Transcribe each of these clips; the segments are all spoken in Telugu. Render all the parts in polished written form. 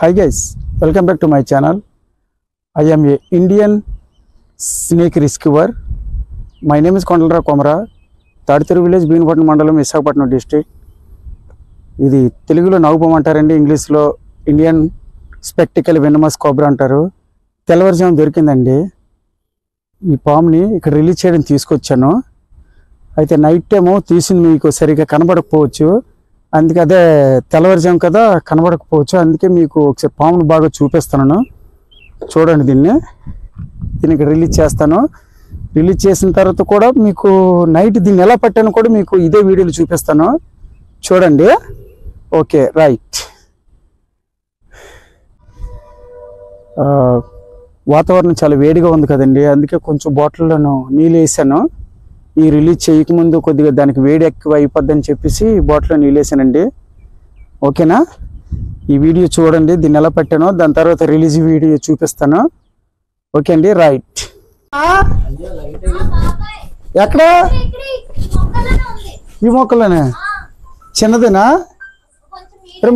Hi guys, welcome back to my channel. I am a Indian snake rescuer. My name is Kondalra Komara. Tadithiru village, Beenpatnam Mandalam, Visakhapatnam district. ఇది తెలుగులో నౌపం అంటారండి, ఇంగ్లీష్లో ఇండియన్ స్పెక్టికల్ వెనమస్ కోబ్రా అంటారు. తెల్లవారుజాము దొరికిందండి. ఈ పాముని ఇక్కడ రిలీజ్ చేయడం తీసుకొచ్చాను. అయితే నైట్ టైము తీసింది మీకు సరిగ్గా కనబడకపోవచ్చు, అందుకే అదే తెల్లవారుజాము కదా కనబడకపోవచ్చు, అందుకే మీకు ఒకసారి పామును బాగా చూపిస్తున్నాను. చూడండి, దీన్ని ఇక్కడ రిలీజ్ చేస్తాను. రిలీజ్ చేసిన తర్వాత కూడా మీకు నైట్ దీన్ని ఎలా పట్టాను కూడా మీకు ఇదే వీడియోలో చూపిస్తాను. చూడండి. Okay, right. వాతావరణం చాలా వేడిగా ఉంది కదండి, అందుకే కొంచెం బాటిల్లోను నీళ్ళు వేసాను. ఈ రిలీజ్ చేయకముందు కొద్దిగా దానికి వేడి ఎక్కువ అయిపోద్దని చెప్పేసి బాటిల్లో నీళ్ళు వేసానండి. ఓకేనా? ఈ వీడియో చూడండి, దీన్ని ఎలా పెట్టానో, దాని తర్వాత రిలీజ్ వీడియో చూపిస్తాను. ఓకే అండి, రైట్. ఎక్కడ? ఈ మొక్కలోనే. చిన్నదేనా?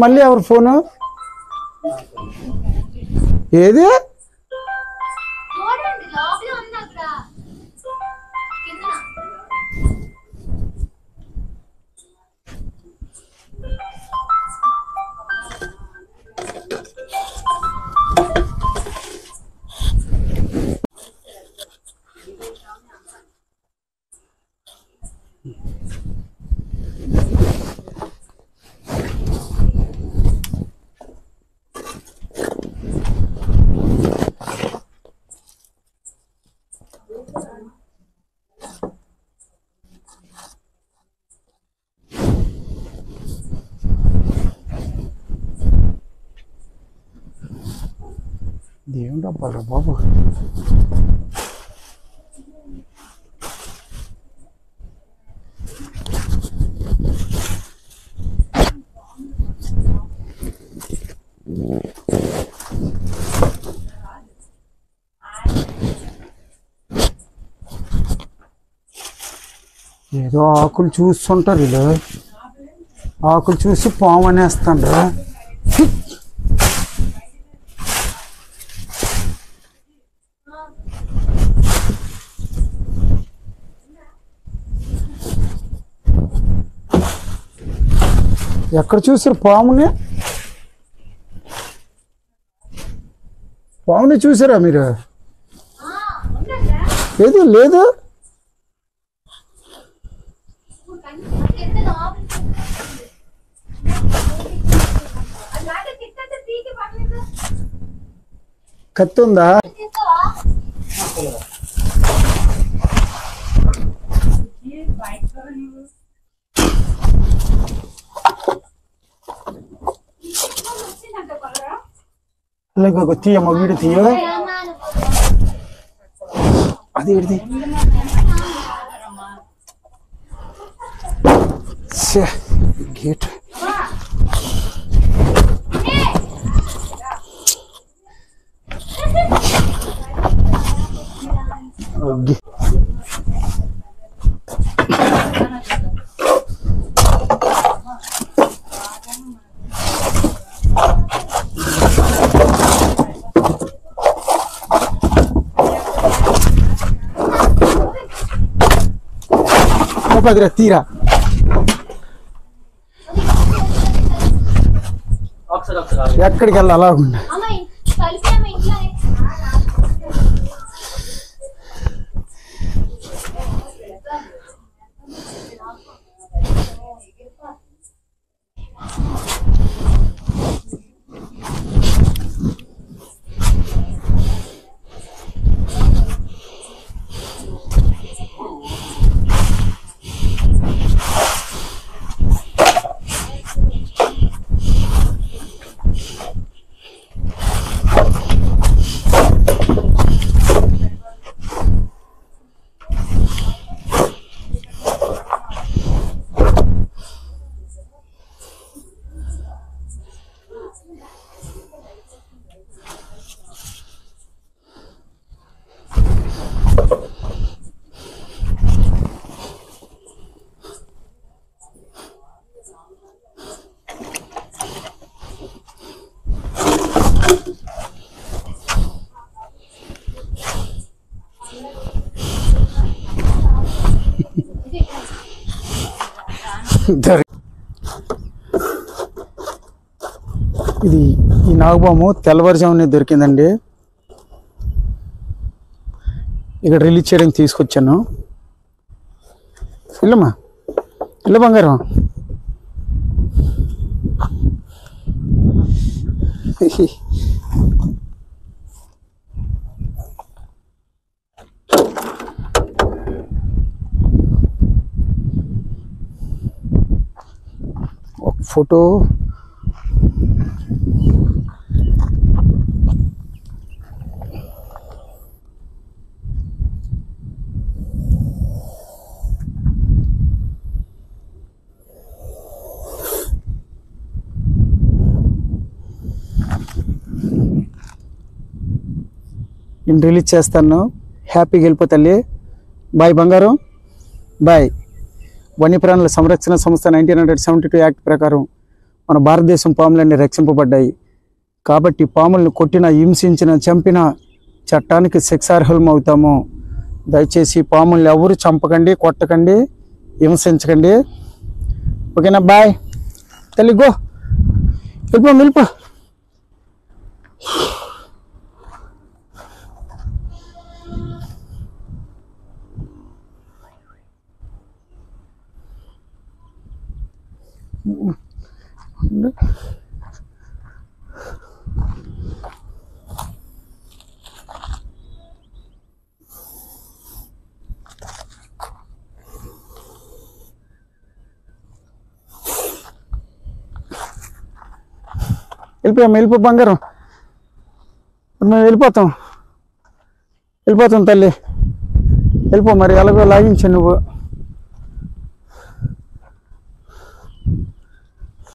మళ్ళీ ఎవరు ఫోను? ఏది? దేవుడా బాబు బాబు, ఏదో ఆకులు చూస్తుంటారు వీళ్ళు, ఆకులు చూసి పాము అనేస్తాండ్రా. ఎక్కడ చూసారు పాముని? పాముని చూసారా మీరు? లేదు లేదు, కత్తి ఉందా? తీయమ్మ, వీడు తీయ. అది ఏడిది? గేట్. పదిరా తీరా. ఎక్కడికి వెళ్ళి అలాగుండా? ఇది ఈ నాగపాము తెల్లవారుజామునే దొరికిందండి. ఇక్కడ రిలీజ్ చేయడానికి తీసుకొచ్చాను. ఇల్లమ్మా, ఇల్ల బంగారం. ఒక ఫోటో నేను రిలీజ్ చేస్తాను. హ్యాపీగా వెళ్ళిపోతల్లి. బాయ్ బంగారం, బాయ్. వన్యప్రాణుల సంరక్షణ సంస్థ 1972 యాక్ట్ ప్రకారం మన భారతదేశం పాములన్నీ రక్షింపబడ్డాయి. కాబట్టి పాములను కొట్టిన, హింసించిన, చంపిన చట్టానికి శిక్షార్హులం అవుతాము. దయచేసి పాములను ఎవరు చంపకండి, కొట్టకండి, హింసించకండి. ఓకేనా? బాయ్ తల్లి. గో, వెళ్ళిపో. వెళ్ళిపో బంగారం. మేము వెళ్ళిపోతాం తల్లి. వెళ్ళిపో. మరి ఎలాగో లాగించు నువ్వు.